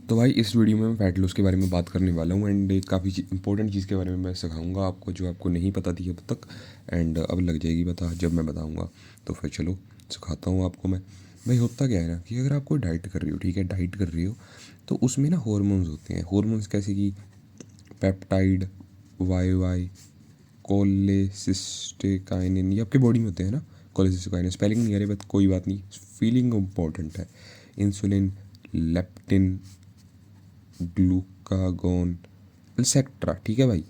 तो भाई इस वीडियो में मैं फैट लॉस के बारे में बात करने वाला हूँ एंड एक काफ़ी इंपॉर्टेंट चीज़ के बारे में मैं सिखाऊंगा आपको, जो आपको नहीं पता थी अब तक एंड अब लग जाएगी पता जब मैं बताऊंगा। तो फिर चलो सिखाता हूँ आपको मैं। भाई होता क्या है ना कि अगर आप कोई डाइट कर रही हो, ठीक है, डाइट कर रही हो तो उसमें ना हॉर्मोन्स होते हैं। हॉर्मोन्स कैसे कि पेप्टाइड, वाई वाई, कोलेसिस्टेकाइनिन, ये आपके बॉडी में होते हैं ना। कोलेसिस्टेकाइनिन स्पेलिंग नहीं आ रही, बट कोई बात नहीं, फीलिंग इंपॉर्टेंट है। इंसुलिन, लेप्टिन, ग्लूकागोन, एक्सेट्रा, ठीक है भाई।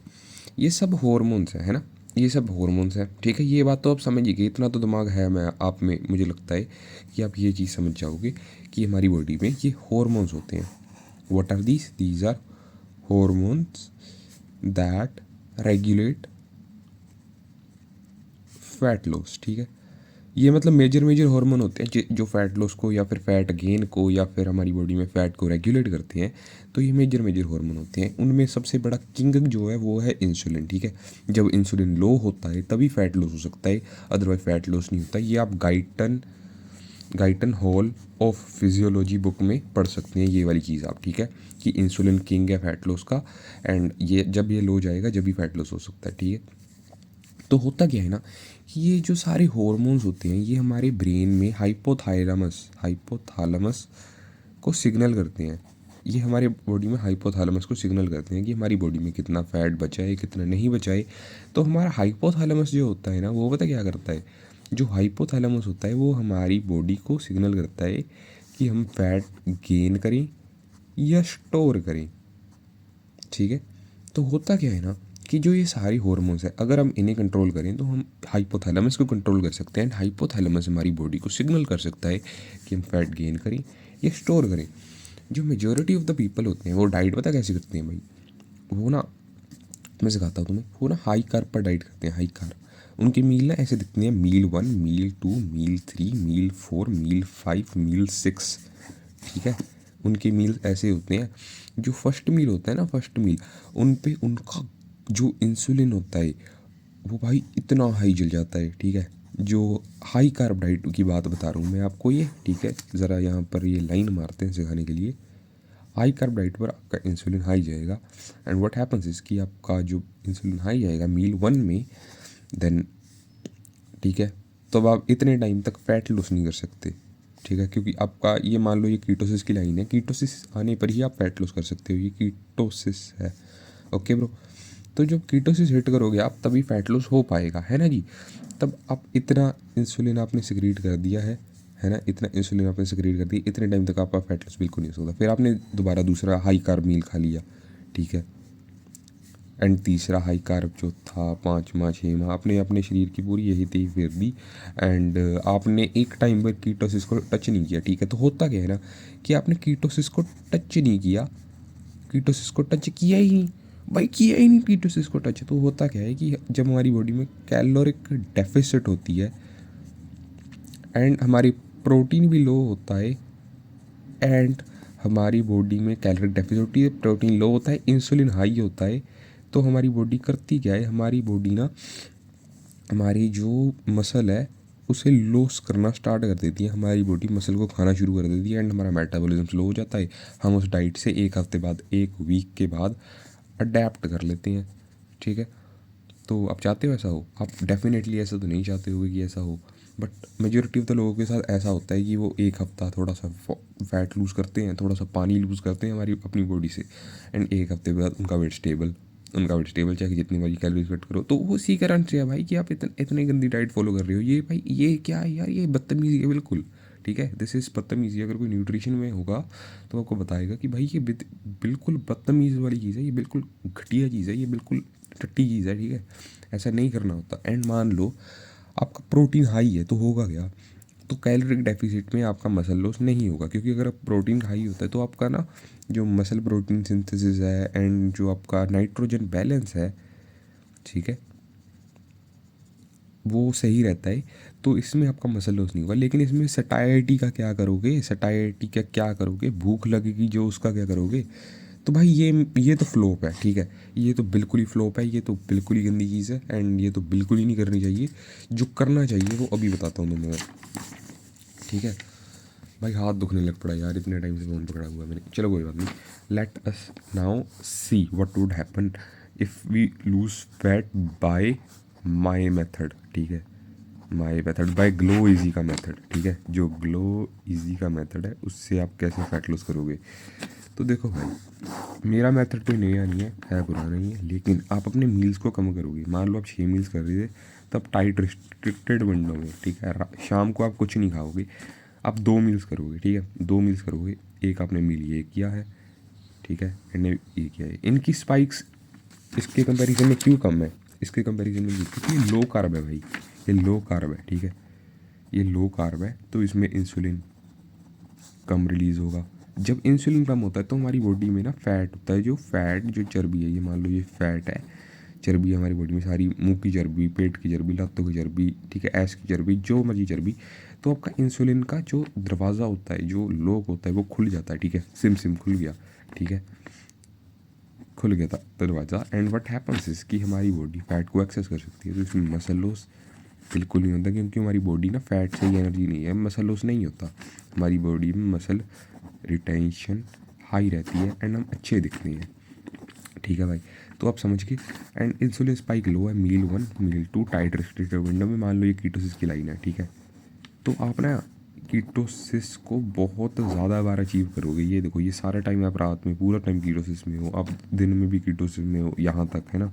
ये सब हॉर्मोन्स है ना, ये सब हॉर्मोन्स है, ठीक है। ये बात तो आप समझ ही गए, इतना तो दिमाग है मैं आप में, मुझे लगता है कि आप ये चीज़ समझ जाओगे कि हमारी बॉडी में ये हॉर्मोन्स होते हैं। What are these are hormones that regulate fat loss, ठीक है। ये मतलब मेजर मेजर हार्मोन होते हैं जो फैट लॉस को या फिर फैट गेन को या फिर हमारी बॉडी में फैट को रेगुलेट करते हैं। तो ये मेजर मेजर हार्मोन होते हैं। उनमें सबसे बड़ा किंग जो है वो है इंसुलिन, ठीक है। जब इंसुलिन लो होता है तभी फैट लॉस हो सकता है, अदरवाइज फैट लॉस नहीं होता। ये आप Guyton hall of physiology book में पढ़ सकते हैं ये वाली चीज़ आप, ठीक है, कि इंसुलिन किंग है फैट लॉस का एंड ये जब ये लो जाएगा जब भी फैट लॉस हो सकता है, ठीक है। तो होता क्या है ना कि ये जो सारे हॉर्मोन्स होते हैं ये हमारे ब्रेन में हाइपोथैलेमस को सिग्नल करते हैं। ये हमारे बॉडी में हाइपोथैलेमस को सिग्नल करते हैं कि हमारी बॉडी में कितना फैट बचा है, कितना नहीं बचा है। तो हमारा हाइपोथैलेमस जो होता है ना, वो पता क्या करता है। जो हाइपोथैलेमस होता है वो हमारी बॉडी को सिग्नल करता है कि हम फैट गेन करें या स्टोर करें, ठीक है। तो होता क्या है ना कि जो ये सारी हॉर्मोन्स है, अगर हम इन्हें कंट्रोल करें तो हम हाइपोथैलेमस को कंट्रोल कर सकते हैं एंड हाइपोथैलेमस हमारी बॉडी को सिग्नल कर सकता है कि हम फैट गेन करें या स्टोर करें। जो मेजोरिटी ऑफ द पीपल होते हैं वो डाइट पता कैसे करते हैं भाई, वो ना, मैं सिखाता हूँ तुम्हें, वो ना हाई कार्ब पर डाइट करते हैं, हाई कार्ब। उनकी मील ना ऐसे दिखती हैं, मील 1, मील 2, मील 3, मील 4, मील 5, मील 6, ठीक है। उनके मील ऐसे होते हैं। जो फर्स्ट मील होता है ना, फर्स्ट मील, उन पे उनका जो इंसुलिन होता है वो भाई इतना हाई जल जाता है, ठीक है। जो हाई कार्ब डाइट की बात बता रहा हूँ मैं आपको ये, ठीक है। ज़रा यहाँ पर ये लाइन मारते हैं सिखाने के लिए। हाई कार्ब डाइट पर आपका इंसुलिन हाई जाएगा एंड व्हाट हैपन्स इज कि आपका जो इंसुलिन हाई जाएगा मील 1 में, देन, ठीक है, तो अब आप इतने टाइम तक फैट लॉस नहीं कर सकते, ठीक है। क्योंकि आपका ये मान लो ये कीटोसिस की लाइन है, कीटोसिस आने पर ही आप फैट लॉस कर सकते हो, ये कीटोसिस है, ओके ब्रो। तो जब कीटोसिस हिट करोगे आप तभी फैट लॉस हो पाएगा, है ना जी। तब आप इतना इंसुलिन आपने सिक्रीट कर दिया है ना, इतना इंसुलिन आपने सिक्रीट कर दिया, इतने टाइम तक आपका फैट लॉस बिल्कुल नहीं हो सकता। फिर आपने दोबारा दूसरा हाई कार्ब मील खा लिया, ठीक है, एंड तीसरा हाई कार्ब जो था 5 माह 6 माह आपने अपने शरीर की पूरी यही तही फेर दी एंड आपने एक टाइम पर कीटोसिस को टच नहीं किया, ठीक है। तो होता क्या है ना कि आपने कीटोसिस को टच नहीं किया, कीटोसिस को टच किया ही नहीं भाई, किया ही नहीं कीटोसिस को टच। तो होता क्या है कि जब हमारी बॉडी में कैलोरिक डेफिसिट होती है एंड हमारी प्रोटीन भी लो होता है एंड हमारी बॉडी में कैलोरिक डेफिसिट होती है, प्रोटीन लो होता है, इंसुलिन हाई होता है। तो हमारी बॉडी करती क्या है, हमारी बॉडी ना हमारी जो मसल है उसे लॉस करना स्टार्ट कर देती है। हमारी बॉडी मसल को खाना शुरू कर देती है एंड हमारा मेटाबॉलिज्म स्लो हो जाता है। हम उस डाइट से एक हफ्ते बाद, एक वीक के बाद अडेप्ट कर लेते हैं, ठीक है। तो आप चाहते हो ऐसा हो? आप डेफिनेटली ऐसा तो नहीं चाहते हो कि ऐसा हो, बट मेजोरिटी ऑफ द लोगों के साथ ऐसा होता है कि वो एक हफ्ता थोड़ा सा फैट लूज़ करते हैं, थोड़ा सा पानी लूज़ करते हैं हमारी अपनी बॉडी से एंड एक हफ्ते बाद उनका वेट स्टेबल चाहे जितनी बारी कैलोरीज कट करो। तो वो उसी कारण से है भाई कि आप इतनी गंदी डाइट फॉलो कर रहे हो। ये भाई ये क्या है यार, ये बदतमीज़ी है बिल्कुल, ठीक है। दिस इज़ बदतमीज़ी। अगर कोई न्यूट्रिशन में होगा तो आपको बताएगा कि भाई ये बिल्कुल बदतमीज़ वाली चीज़ है, ये बिल्कुल घटिया चीज़ है, ये बिल्कुल टट्टी चीज़ है, ठीक है। ऐसा नहीं करना होता। एंड मान लो आपका प्रोटीन हाई है तो होगा क्या, तो कैलोरिक डेफिसिट में आपका मसल लॉस नहीं होगा, क्योंकि अगर प्रोटीन हाई होता है तो आपका ना जो मसल प्रोटीन सिंथेसिस है एंड जो आपका नाइट्रोजन बैलेंस है, ठीक है, वो सही रहता है। तो इसमें आपका मसल लॉस नहीं होगा। लेकिन इसमें सटाइटी का क्या करोगे, सटाइटी का क्या करोगे, भूख लगेगी जो, उसका क्या करोगे। तो भाई ये तो फ्लॉप है, ठीक है। ये तो बिल्कुल ही फ्लॉप है, ये तो बिल्कुल ही गंदी चीज़ है एंड ये तो बिल्कुल ही नहीं करनी चाहिए। जो करना चाहिए वो अभी बताता हूँ तुम्हें, ठीक है। भाई हाथ दुखने लग पड़ा यार, इतने टाइम से फ़ोन पकड़ा हुआ है मैंने। चलो कोई बात नहीं, let us now see what would happen if we lose fat by my method, ठीक है, my method by glow easy का मेथड, ठीक है, जो ग्लो इजी का मेथड है उससे आप कैसे फैट लॉस करोगे। तो देखो भाई, मेरा मेथड कोई नया नहीं है पुराना ही है, लेकिन आप अपने मील्स को कम करोगे। मान लो आप 6 मील्स कर रहे थे, तब टाइट रिस्ट्रिक्टेड विंडो में, ठीक है, शाम को आप कुछ नहीं खाओगे, आप 2 मील्स करोगे, ठीक है, 2 मील्स करोगे। एक आपने मील ये किया है, ठीक है, एंड ये किया है। इनकी स्पाइक्स इसके कंपैरिजन में क्यों कम है, इसके कंपैरिजन में क्योंकि ये लो कार्ब है भाई, ये लो कार्ब है, ठीक है, ये लो कार्ब है, तो इसमें इंसुलिन कम रिलीज़ होगा। जब इंसुलिन कम होता है तो हमारी बॉडी में ना फैट होता है, जो फैट जो चर्बी है, ये मान लो ये फैट है, चर्बी है हमारी बॉडी में सारी, मुंह की चर्बी, पेट की चर्बी, लातों की चर्बी, ठीक है, ऐस की चर्बी, जो मर्जी चर्बी। तो आपका इंसुलिन का जो दरवाज़ा होता है, जो लॉक होता है, वो खुल जाता है, ठीक है, सिम सिम खुल गया, ठीक है, खुल गया था दरवाज़ा। एंड व्हाट हैपन्स इज कि हमारी बॉडी फैट को एक्सेस कर सकती है, तो इसमें मसल लॉस बिल्कुल नहीं होता, क्योंकि हमारी बॉडी ना फैट से ही एनर्जी नहीं है, मसल लॉस नहीं होता, हमारी बॉडी में मसल रिटेंशन हाई रहती है एंड हम अच्छे दिखते हैं, ठीक है भाई। तो आप समझ के, एंड इंसुलिन स्पाइक लो है मील 1 मील 2 टाइट रेस्ट्रिक्टेड विंडो में। मान लो ये कीटोसिस की लाइन है, ठीक है, तो आप ना कीटोसिस को बहुत ज़्यादा बार अचीव करोगे। ये देखो, ये सारा टाइम आप रात में पूरा टाइम कीटोसिस में हो, आप दिन में भी कीटोसिस में हो, यहाँ तक है ना,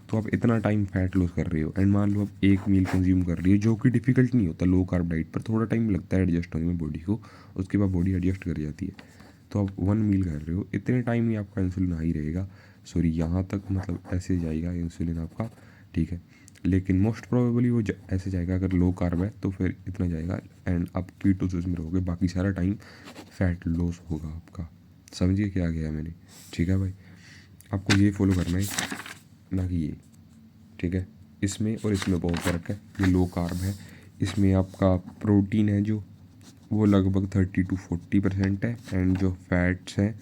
तो आप इतना टाइम फैट लॉस कर रहे हो। एंड मान लो आप एक मील कंज्यूम कर रही हो, जो कि डिफिकल्ट नहीं होता, लो कार्ब डाइट पर थोड़ा टाइम लगता है एडजस्ट होने में बॉडी को, उसके बाद बॉडी एडजस्ट कर जाती है। तो आप 1 मील कर रहे हो, इतने टाइम ही आपका इंसुलिन हाई रहेगा, सॉरी यहाँ तक, मतलब ऐसे जाएगा इंसुलिन आपका, ठीक है, लेकिन मोस्ट प्रोबेबली वो ऐसे जाएगा। अगर लो कार्ब है तो फिर इतना जाएगा, एंड आप कीटोसिस में रहोगे, बाकी सारा टाइम फैट लॉस होगा आपका। समझिए क्या गया मैंने, ठीक है भाई, आपको ये फॉलो करना है, ना कि ये, ठीक है। इसमें और इसमें बहुत फ़र्क है, ये लो कार्ब है, इसमें आपका प्रोटीन है जो वो लगभग 30 to 40% है, एंड जो फैट्स हैं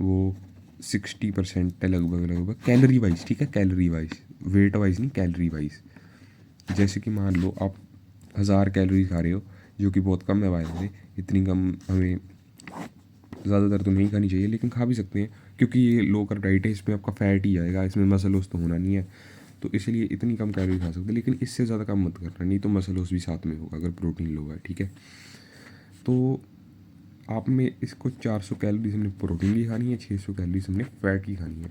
वो 60% है लगभग कैलोरी वाइज, ठीक है, कैलोरी वाइज, वेट वाइज नहीं, कैलोरी वाइज। जैसे कि मान लो आप 1000 कैलोरी खा रहे हो, जो कि बहुत कम है बाय द वे, इतनी कम हमें ज़्यादातर तो नहीं खानी चाहिए, लेकिन खा भी सकते हैं, क्योंकि ये लो कार्ब डाइट है, इसमें आपका फैट ही आएगा, इसमें मसल लॉस तो होना नहीं है, तो इसलिए इतनी कम कैलोरी खा सकते हैं, लेकिन इससे ज़्यादा कम मत करना, नहीं तो मसल लॉस भी साथ में होगा अगर प्रोटीन लो है, ठीक है। तो आप में इसको 400 कैलोरीज हमने प्रोटीन की खानी है, 600 कैलोरीज हमने फैट की खानी है।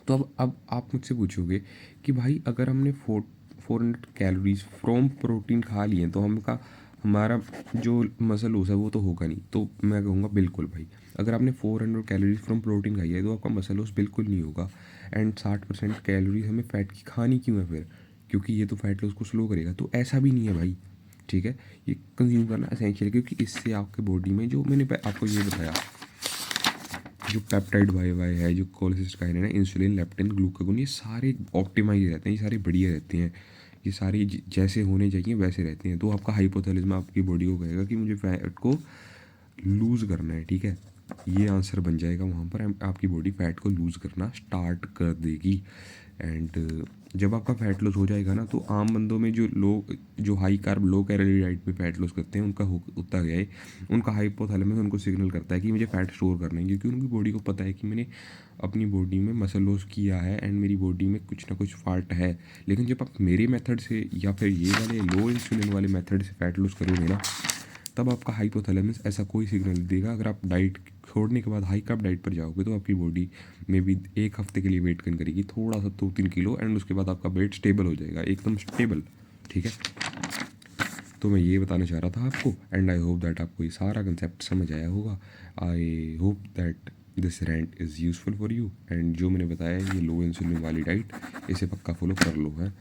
तो अब आप मुझसे पूछोगे कि भाई अगर हमने 400 कैलोरीज फ्रॉम प्रोटीन खा लिए तो हमारा जो मसल लॉस है वो तो होगा नहीं। तो मैं कहूँगा बिल्कुल भाई, अगर आपने 400 कैलोरीज फ्रॉम प्रोटीन खाई है तो आपका मसल लॉस बिल्कुल नहीं होगा। एंड 60% कैलोरीज हमें फ़ैट की खानी क्यों है फिर, क्योंकि ये तो फैट लॉस को स्लो करेगा। तो ऐसा भी नहीं है भाई, ठीक है, ये कंज्यूम करना एसेंशियल है, क्योंकि इससे आपके बॉडी में जो मैंने आपको ये बताया, जो पेप्टाइड वाई वाई है, जो कोलेसिस्टाइन है ना, इंसुलिन, लेप्टिन, ग्लूकागोन, ये सारे ऑप्टिमाइज रहते हैं, ये सारे बढ़िया रहते हैं, ये सारे जैसे होने चाहिए वैसे रहते हैं। तो आपका हाइपोथैलेमस आपकी बॉडी को कहेगा कि मुझे फैट को लूज़ करना है, ठीक है, ये आंसर बन जाएगा वहाँ पर, आपकी बॉडी फैट को लूज़ करना स्टार्ट कर देगी। एंड जब आपका फैट लॉस हो जाएगा ना, तो आम बंदों में जो high carb low calorie diet में फैट लॉस करते हैं, उनका होता गया है, उनका हाइपोथैलेमस उनको सिग्नल करता है कि मुझे फैट स्टोर करना है, क्योंकि उनकी बॉडी को पता है कि मैंने अपनी बॉडी में मसल लॉस किया है एंड मेरी बॉडी में कुछ ना कुछ फैट है। लेकिन जब आप मेरे मेथड से या फिर ये वाले लो इंसुलिन वाले मेथड से फैट लॉस करोगे ना, तब आपका हाइपोथैलेमस ऐसा कोई सिग्नल देगा। अगर आप डाइट छोड़ने के बाद हाई कार्ब डाइट पर जाओगे तो आपकी बॉडी में भी एक हफ्ते के लिए वेट गेन करेगी, थोड़ा सा 2-3 किलो, एंड उसके बाद आपका वेट स्टेबल हो जाएगा, एकदम स्टेबल, ठीक है। तो मैं ये बताना चाह रहा था आपको, एंड आई होप दैट आपको ये सारा कंसेप्ट समझ आया होगा। I hope that this rent is useful for you, and जो मैंने बताया ये लो इंसुलिन वाली डाइट, इसे पक्का फॉलो कर लो है।